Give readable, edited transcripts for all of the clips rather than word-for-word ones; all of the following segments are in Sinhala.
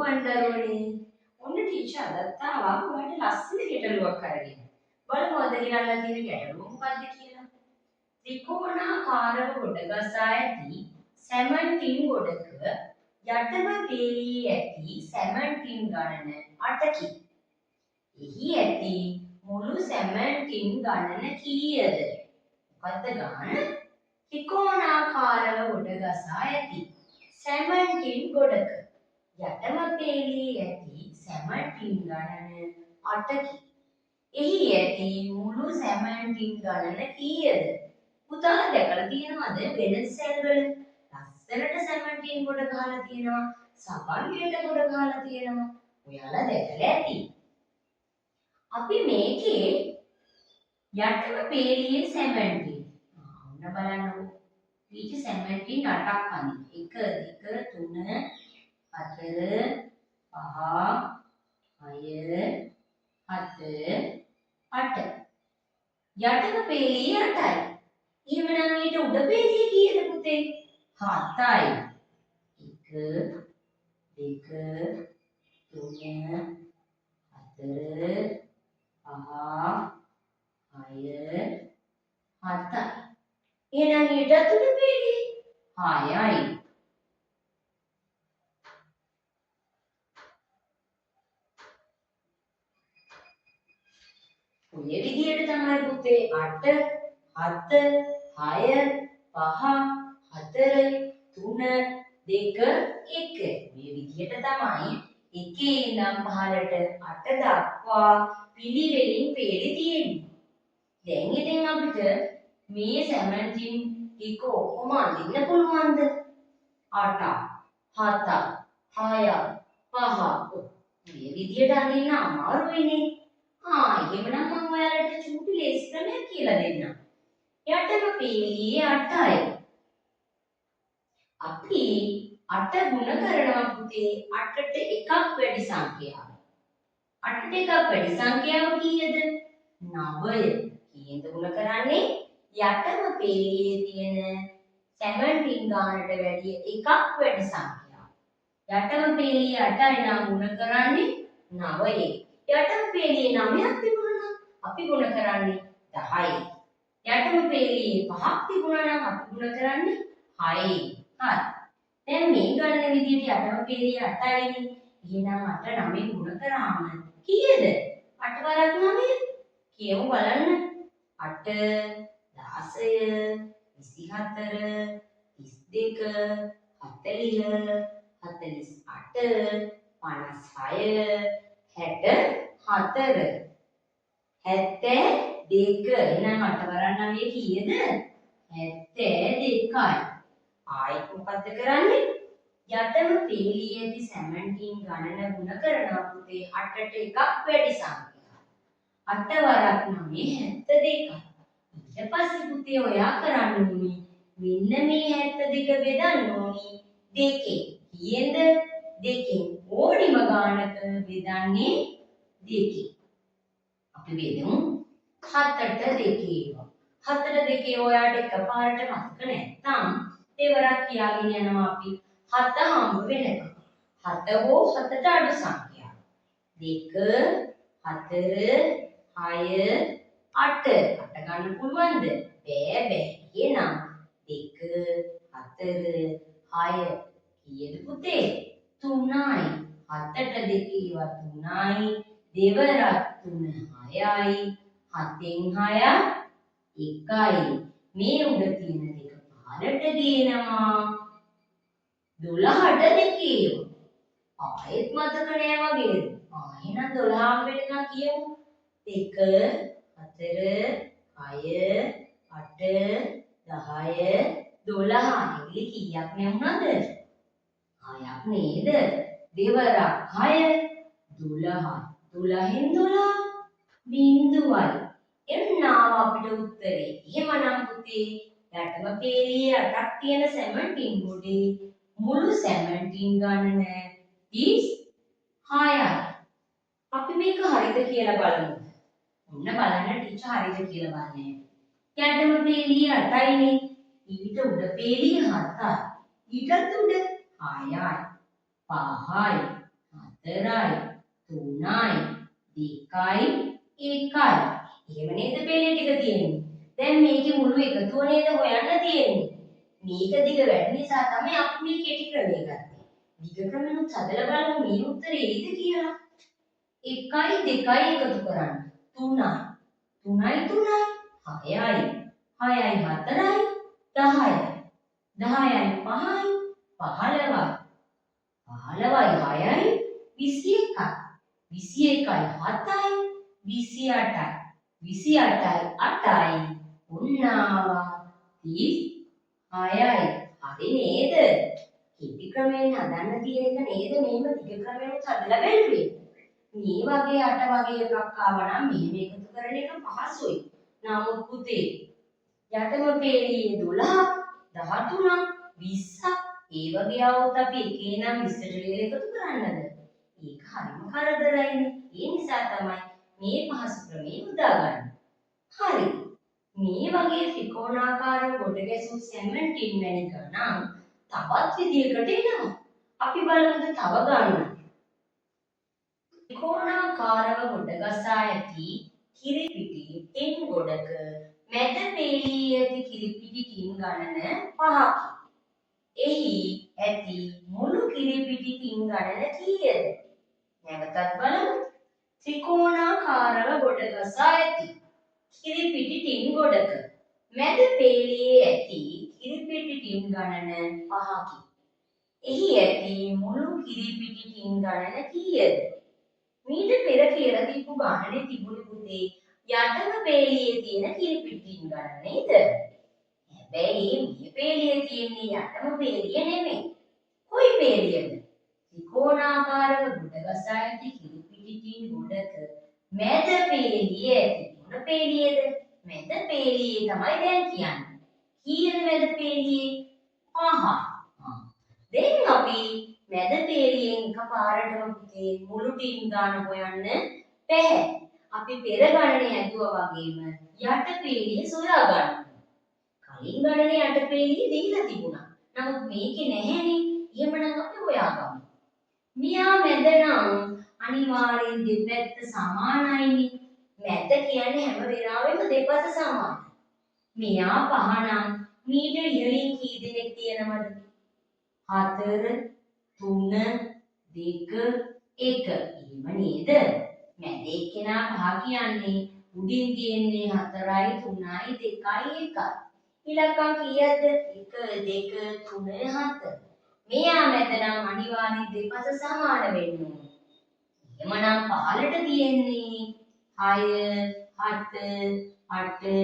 ආයුබෝවන් දරුවනේ. ඔන්න ටීචර් අදත් ආවා ඔයාලට ලස්සන ගැටලුවක් අරගෙන. බලමු අද ගෙනල්ලා තියෙන ගැටලුව මොකක්ද කියලා. ත්‍රිකෝණාකාරව ගොඩගසා ඇති සැමන්ටින් ගොඩක යටම පේළියේ ඇති සැමන්ටින් ගණන 8කි. එහි ඇති මුළු සැමන්ටින් ගණන කීයද? මොකද්ද ගණන? ත්‍රිකෝණාකාරව ගොඩගසා ඇති සැමන්ටින් ගොඩක යටම පේළියේ ඇති සැමන්ටින් ගණන 8කි. එහි ඇති මුළු සැමන්ටින් ගණන කීයද? පුතා දැකලා තියෙනවද වෙන සෙල් වල ලස්සනට සැමන්ටින් ගොඩ ගහලා තියෙනවා, සබන්වියට ගොඩ ගහලා තියෙනවා. ඔයාලා දැකලා ඇති. අපි මේකේ යටම පේළියේ සැමන්ටින් ඔන්න බලන්නකෝ. ඊට සැමන්ටින් 8ක් අනිත් 1 2 3 4 5 6 7 8 යටම පේළියේ 8යි. එහෙමනම් ඊට උඩ පේළියේ කීයද පුතේ? 7යි. 1 2 3 4 5 6 7යි. එහෙනම් ඊට උඩ පේළියේ 6යි. ඔය විදිහට තමයි පුතේ 8 7 6 5 4 3 2 1 මේ විදිහට තමයි එකේ ඉඳන් පහළට 8 දක්වා පිළිවෙලින් පේළි තියෙන්නේ. දැන් ඉතින් අපිට මේ සැමන්ටින් ටික ඔක්කොම අඳින්න පුළුවන්ද? 8 7 6 5 මේ විදිහට අඳින්න අමාරුයිනේ. එහෙමනම් මම ඔයාලට චූටි ලේසි ක්‍රමයක් කියලා දෙන්නම්. යටම පේළියේ 8යි. අපි 8 ගුණ කරනවා පුතේ 8ට එකක් වැඩි සංඛ්‍යාව. 8ට එකක් වැඩි සංඛ්‍යාව කීයද? 9. කීයෙන්ද ගුණ කරන්නේ? යටම පේළියේ තියෙන 17 ගානට වැඩිය එකක් වැඩි සංඛ්‍යාව. යටම පේළියේ 8යි නම් ගුණ කරන්නේ 9. යටම පේළියේ 9ක් තිබුණා නම් අපි ගුණ කරන්නේ 10යි. යටම පේළියේ 5ක් තිබුණා නම් අපි ගුණ කරන්නේ 6යි. හරි. දැන් මේ ගණන විදිහට යටම පේළියේ 8යිනේ. එහෙනම් 8 9 ගුණ කරාම කීයද? 8 වරක් 9. කියමු බලන්න. 8 16 24 32 40 48 56 64 72 එහෙනම් 8 වරන් 9 කීයද? 72යි. ආයෙත් මොකද්ද කරන්නේ? යටම පේළියේ ඇති සැමන්ටින් ගණන ගුණ කරනවා පුතේ 8ට එකක් වැඩි සංඛ්‍යාව. 8 වරක් 9 72යි. ඊට පස්සේ පුතේ ඔයා කරන්න ඕනි මෙන්න මේ 72 බෙදන්න ඕනි දෙකෙන්. කීයෙන්ද? දෙකෙන්. ඕනිම ගානක බෙදන්නේ දෙකෙන්. අපි බෙදමු 7ට 2. 7ට 2 ඔයාට එකපාරට මතක නැත්නම් දෙවරක් කියාගෙන යනවා අපි 7 හම්බ වෙනකම්. 7 හෝ 7ට අඩු සංඛ්‍යාව. 2 4 6 8 ගන්න පුළුවන්ද? බෑ. එහෙනම් 2 4 6 කීයද පුතේ? 3යි. 7ට 2 ඒවා 3යි. දෙවරක් 3 6යි. 7න් 6 1යි. මේ උඩ තියෙන දෙක පහළට ගේනවා 12ට 2. ආයෙත් මතක නෑ වගේ. එහෙනම් 12 වෙනකන් කියමු. 1 4 6 8 10 12 එලි කීයක් නෙවුනද? 6ක් නේද? දෙවරක් 6 12. 12න් 12 බිංදුවයි. එන්න අපිට උත්තරේ. එහෙමනම් පුතේ යටම පේළියේ 8ක් තියෙන සැමන්ටින් ගොඩේ මුළු සැමන්ටින් ගණන 36යි. අපි මේක හරිද කියලා බලමු. ඔන්න බලන්න ටීචර් හරිද කියලා බලන්නේ. යටම පේළියේ 8යිනේ. ඊට උඩ පේළියේ 7යි. ඊටත් උඩ 6යි. 5යි. 4යි 3යි 2යි 1යි. එහෙම නේද පෙළේ ටික තියෙන්නේ. දැන් මේකේ මුළු එකතුව නේද හොයන්න තියෙන්නේ. මේක දිග වැඩි නිසා තමයි අපි මේ කෙටි ක්‍රමය ගත්තේ. දිග ක්‍රමෙනුත් හදලා බලමු මේ උත්තරේ එයිද කියලා. 1යි 2යි එකතු කරන්න 3යි 3යි 6යි 6යි 4යි 10යි 10යි 5යි 15යි 15යි 6යි 21යි 21යි 7යි 28යි 28යි 8යි උන්නා 36යි. හරි නේද? කෙටි ක්‍රමයෙන් හදන්න තියෙන එක නේද මේව දිග ක්‍රමයෙන් හදලා බැලුවේ. මේ වගේ 8 වගේ එකක් ආවනම් මෙහෙම එකතු කරන එක පහසුයි. නමුත් පුතේ යටම පේළියේ 12 13 20 ඒ වගේ આવොත් අපි එකේ නම් 20ට වේල එකතු කරන්නද? ඒක හරිම කරදරයිනේ. ඒ නිසා තමයි මේ පහසු ක්‍රමය උදාගන්නේ. හරි. මේ වගේ ත්‍රිකෝණාකාර ගොඩ ගැසූ සැමන්ටින් වැනි ගණන් තවත් විදියකට එනවා. අපි බලමුද තව ගණන්. ත්‍රිකෝණාකාරව ගොඩගසා ඇති කිරිපිටි ටින් ගොඩක මැද පේළියේ ඇති කිරිපිටි ටින් ගණන 5කි. එහි ඇති මුළු කිරිපිටි ටින් ගණන කීයද? නැවතත් බලමු. ත්‍රිකෝණාකාරව ගොඩගසා ඇති කිරිපිටි ටින් ගොඩක මැද පේළියේ ඇති කිරිපිටි ටින් ගණන 5කි. එහි ඇති මුළු කිරිපිටි ටින් ගණන කීයද? මීට පෙර කියලා දීපු ගණනේ තිබුණේ පුතේ යටම පේළියේ තියෙන කිරිපිටි ටින් ගණන නේද? හැබැයි මේ පේළියේ තියෙන්නේ යටම පේළිය නෙමෙයි. කොයි පේළියද? ත්‍රිකෝණාකාරව ගොඩගසා ඇති කිරිපිටි ටින් ගොඩක මැද පේළියේ ඇති මොන පේළියද? මැද පේළියේ තමයි දැන් කියන්නේ. කීයද මැද පේළියේ? 5. දැන් අපි මැද පේළියෙන් එකපාරටම පුතේ මුළු ටින් ගාන හොයන්න බැහැ. අපි පෙර ගණනේ ඇදුවා වගේම යට පේළිය සොයා ගන්න. කලින් ගණනේ යට පේළිය දීලා තිබුණා. නමුත් මේකේ නැහැනේ. එහෙමනම් අපි හොයාගමු. මෙයා මැද නම් අනිවාර්යෙන් දෙපැත්ත සමානයිනේ. මැද කියන්නේ හැම වෙලාවෙම දෙපැත්ත සමානයි. මෙයා 5 නම් මීට ඉහළින් කී දෙනෙක් තියෙනවද? 4 3 2 1. එහෙම නේද? මැද එක්කෙනා 5 කියන්නේ උඩින් තියෙන්නේ 4යි 3යි 2යි 1යි. ඉලක්කම් කීයද? 1 2 3 7. මෙයා මැද නම් අනිවාර්යෙන් දෙපස සමාන වෙන්න ඕනේ. එහෙමනම් පහළට තියෙන්නේ 6 7 8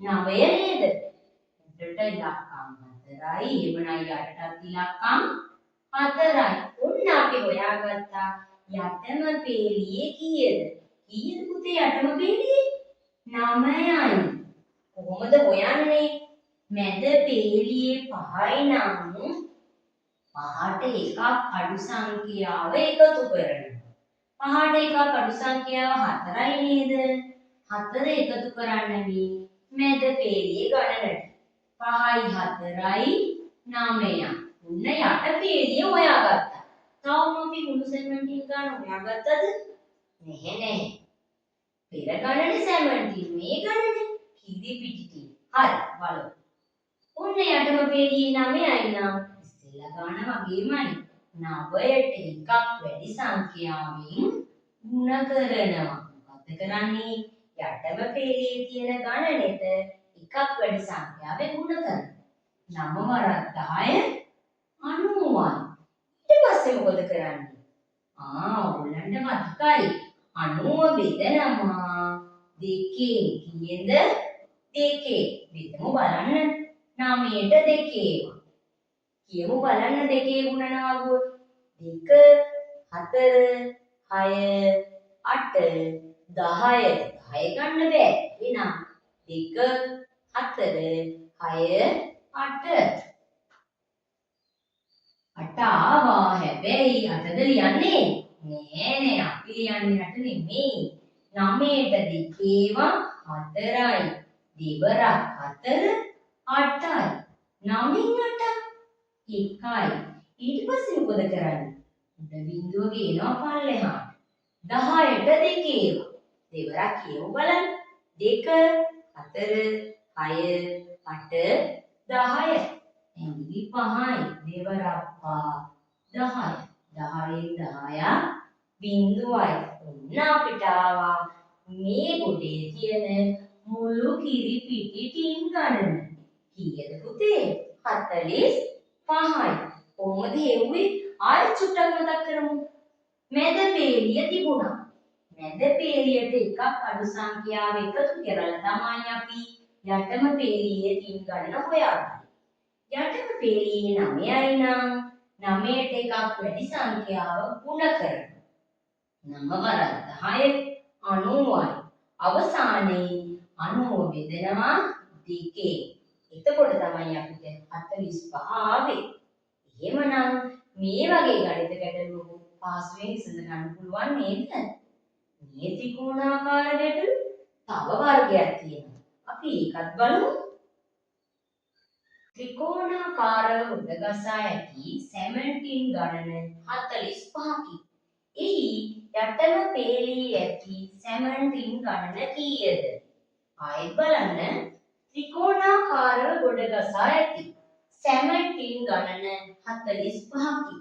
9 නේද? උඩට ඉලක්කම් 4යි. එහෙමනම් යටටත් ඉලක්කම් 4යි. ඔන්න අපි හොයාගත්තා යටම පේළියේ කීයද? කීයද පුතේ යටම පේළියේ? 9යි. කොහොමද හොයන්නේ? මැද පේළියේ 5යි නම් 5ට එකක් අඩු සංඛ්‍යාව එකතු කරනවා. 5ට එකක් අඩු සංඛ්‍යාව 4යි නේද? 4 එකතු කරන්න මේ මැද පේළියේ ගණනට. 5යි 4යි 9යි. උන්න යට පේළිය හොයාගත්තා. තවම අපි මුළු සැමන්ටින් ගන්න හොයාගත්තද? නැහැ. පෙර ගණනේ සැමන්ටින් මේ ගණනේ කිරිපිටි ටික. හරි බලමු. ඔන්න යටම පේළියේ 9යි නම් ඉස්සෙල්ලා ගාන වගේමයි 9ට එකක් වැඩි සංඛ්‍යාවෙන් ගුණ කරනවා. මොකද කරන්නේ? යටම පේළියේ තියෙන ගණනෙට එකක් වැඩි සංඛ්‍යාවෙන් ගුණ කරනවා. 9 වරක් 10 90යි. ඊට පස්සේ මොකද කරන්නේ? ඔයගොල්ලන්ට මතකයි 90 බෙදනවා දෙකෙන්. කීයද? දෙකේ. බෙදමු බලන්න. 9ට දෙකේ. කියමු බලන්න දෙකේ ගුණනවා වුවොත් 2 4 6 8 10 10 ගන්න බෑ. එහෙනම් 2 4 6 8 8 ආවා. හැබැයි 8ද ලියන්නේ නෑ. අපි ලියන්නේ 8 නෙමෙයි. 9ට දෙකේවා 4යි. දෙවරක් 4 8යි. 9න් 8 1යි. ඊට පස්සේ මොකද කරන්නේ? උඩ බිංදුව ගේනවා පල්ලෙහාට. 10ට දෙකේ දෙවරක් කියමු බලන්න. 2 4 6 8 10. ඇඟිලි 5යි දෙවරක් පහ 10. 10න් 10ක් බිංදුවයි. ඔන්න අපිට ආවා මේ ගොඩේ තියෙන මුළු කිරි පිටි ටින් ගණන. කීයද පුතේ? 45යි. කොහොමද හෙව්වේ? ආයෙත් චුට්ටක් මතක් කරමු. මැද පේලිය තිබුණා. මැද පේලියට එකක් අඩු සංඛ්‍යාව එකතු කරලා තමයි අපි යටම පේලියේ ටින් ගණන හොයාගන්නේ. යටම පේලියේ 9යි නම් 9ට එකක් වැඩි සංඛ්‍යාව ගුණ කරනවා. 9 වරක් 10 90යි. අවසානයේ 90 බෙදනවා 2. එතකොට තමයි අපිට 45 ආවේ. එහෙමනම් මේ වගේ ගණිත ගැටලුවක පාසුවෙන් විසඳ ගන්න පුළුවන් නේද? මේ ත්‍රිකෝණාකාර ගැටලු තව වර්ගයක් තියෙනවා. අපි ඒකත් බලමු. ත්‍රිකෝණාකාරව උඩගසා ඇති සැමටින් ගණන 45කි. එහි යටම පේලියේ ඇති සැමටින් ගණන කීයද? ආයෙත් බලන්න. ත්‍රිකෝණාකාරව ගොඩගසා ඇති සැමටින් ගණන 45කි.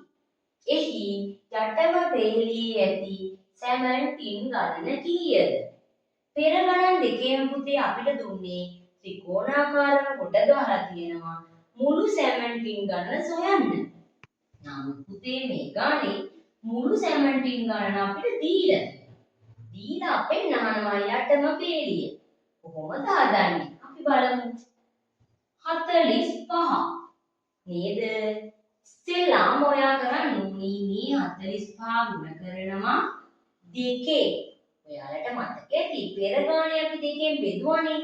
එහි යටම පේලියේ ඇති සැමටින් ගණන කීයද? පෙර ගණන් දෙකේම පුතේ අපිට දුන්නේ ත්‍රිකෝණාකාරව ගොඩගහලා තියෙනවා මුළු සැමටින් ගණන සොයන්න. නමුත් පුතේ මේ ගානේ මුළු සැමටින් ගණන අපිට දීලා තියෙනවා. දීලා අපෙන් අහනවා යටම පේලිය. කොහොමද හදන්නේ? අපි බලමු. 45 නේද? ඉස්සෙල්ලාම ඔයා කරන්න ඕනි මේ 45 ගුණ කරනවා 2. ඔයාලට මතක ඇති පෙර ගානේ අපි 2කින් බෙදුවානේ.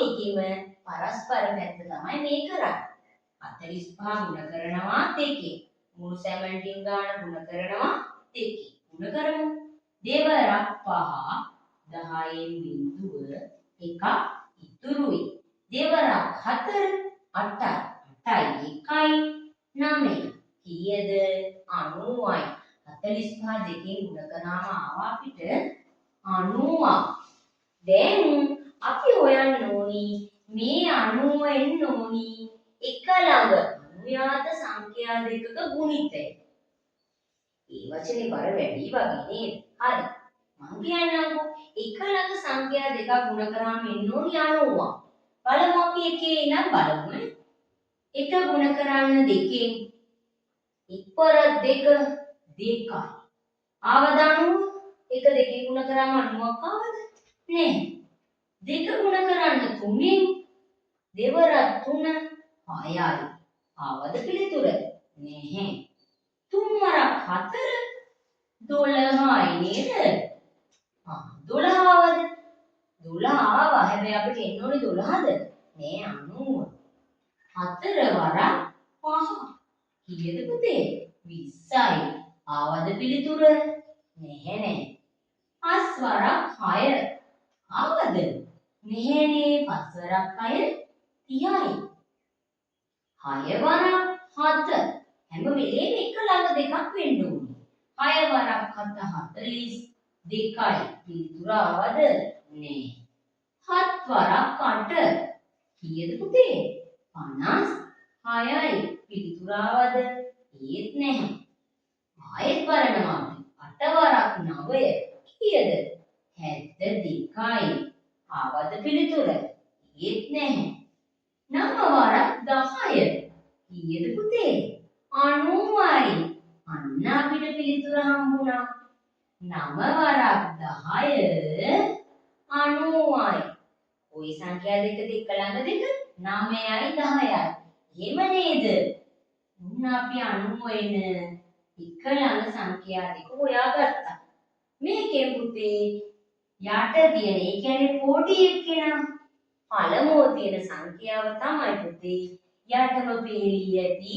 ඒකෙම පරස්පර පැත්ත තමයි මේ කරන්නේ. 45 ගුණ කරනවා 2. මුළු සැමටින් ගාන ගුණ කරනවා 2. ගුණ කරමු. දෙවරක් 5 10න් බිංදුව එකක් ඉතුරුයි. දෙවරක් 4 8යි. 8යි 1යි 9. කීයද? 90යි. 45 දෙකෙන් ගුණ කරාම ආවා අපිට 90. දැන් අපි හොයන්න ඕනි මේ 90 එන්න ඕනි එක ළඟ අනුයාත සංඛ්‍යා දෙකක ගුණිතය. මේ වචනේ බර වැඩි වගේ නේද? හරි. මම කියන්නම්කෝ එක ළඟ සංඛ්‍යා දෙකක් ගුණ කරාම එන්න ඕනි 90. බලමු අපි එකේ ඉඳන් බලමු. එක ගුණ කරන්න දෙකෙන් 1 පර 2 2යි. ආවද 90? එක දෙකෙන් ගුණ කරාම 90ක් ආවද? නෑ. දෙක ගුණ කරන්න 3න් දෙවරක් 3 6යි. ආවද පිළිතුර? නැහැ. 3 වරක් 4 12යි නේද? 12 ආවද? 12 ආවා. හැබැයි අපිට එන්න ඕනේ 12ද? නෑ 90. 4 වරක් 5. කීයද පුතේ? 20යි. ආවද පිළිතුර? නැහැ නෑ. 5 වරක් 6. ආවද? නැහැනේ. 5 වරක් 6 30යි. 6 වරක් 7. හැම වෙලේම එක ළඟ දෙකක් වෙන්න ඕනේ. 6 වරක් 7 42යි. පිළිතුර ආවද? නෑ. 7 වරක් 8. කීයද පුතේ? 56යි. පිළිතුර ආවද? ඒත් නැහැ. ආයෙත් බලනවා අපි. 8 වරක් 9. කීයද? 72යි. ආවද පිළිතුර? ඒත් නැහැ. 9 වරක් 10. කීයද පුතේ? 90යි. අන්න අපිට පිළිතුර හම්බුණා. 9 වරක් 10 90යි. ওই සංඛ්‍යා දෙකද එක ළඟ දෙක? 9යි 10යි. එහෙම නේද? මුන්න අපි 90 එන එක ළඟ සංඛ්‍යා දෙක හොයාගත්තා. මේකෙන් පුතේ යට තියෙන ඒ කියන්නේ පොඩි එක්කෙනා පළමුව තියෙන සංඛ්‍යාව තමයි පුතේ යටම පේලිය ඇති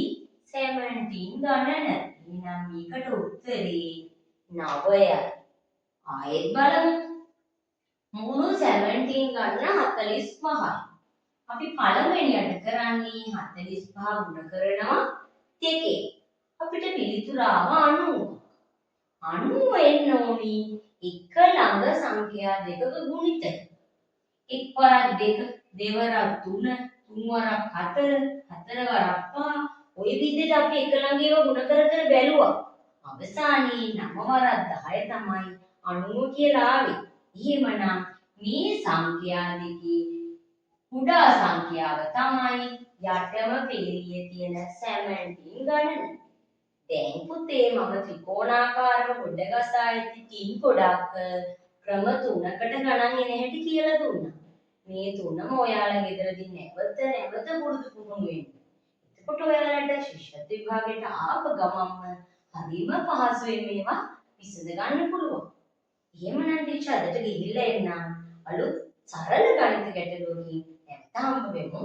17 ගණන. එහෙනම් මේකට උත්තරේ 9යි. ආයෙත් බලමු. මුළු 17 ගණන 45යි. අපි පළවෙනියට කරන්නේ 45 ගුණ කරනවා 2. අපිට පිළිතුර ආව 90. 90 එන්න ඕනි එක ළඟ සංඛ්‍යා දෙකක ගුණිතය. එක් වරක් 2, දෙවරක් 3, තුන් වරක් 4, හතර වරක් 5. ওই විදිහට අපි එක ළඟ ඒවා ගුණ කර කර බැලුවා. අවසානයේ 9 වරක් 10 තමයි 90 කියලා ආවේ. එහෙමනම් මේ සංඛ්‍යා දෙකේ කුඩා සංඛ්‍යාව තමයි යටම පේළියේ තියෙන 17 ගණන. දැන් පුතේ මම ත්‍රිකෝණාකාරව ගොඩ ගසා ඇති තින් ගොඩක් ක්‍රම 3කට ගණන් එන හැටි කියලා දුන්නා. මේ තුනම ඔයාලා ගෙදරදී නැවත පුරුදු පුහුණු වෙන්න. එතකොට ඔයාලට ශිෂ්‍යත්ව විභාගයට ආව ගමන්ම හරිම පහසුවෙන් මේවා විසඳ ගන්න පුළුවන්. එහෙමනම් ටීචර් අදට ගිහිල්ලා එන්නම්. අලුත් සරල ගණිත ගැටලුවකින් නැවත හම්බ වෙමු.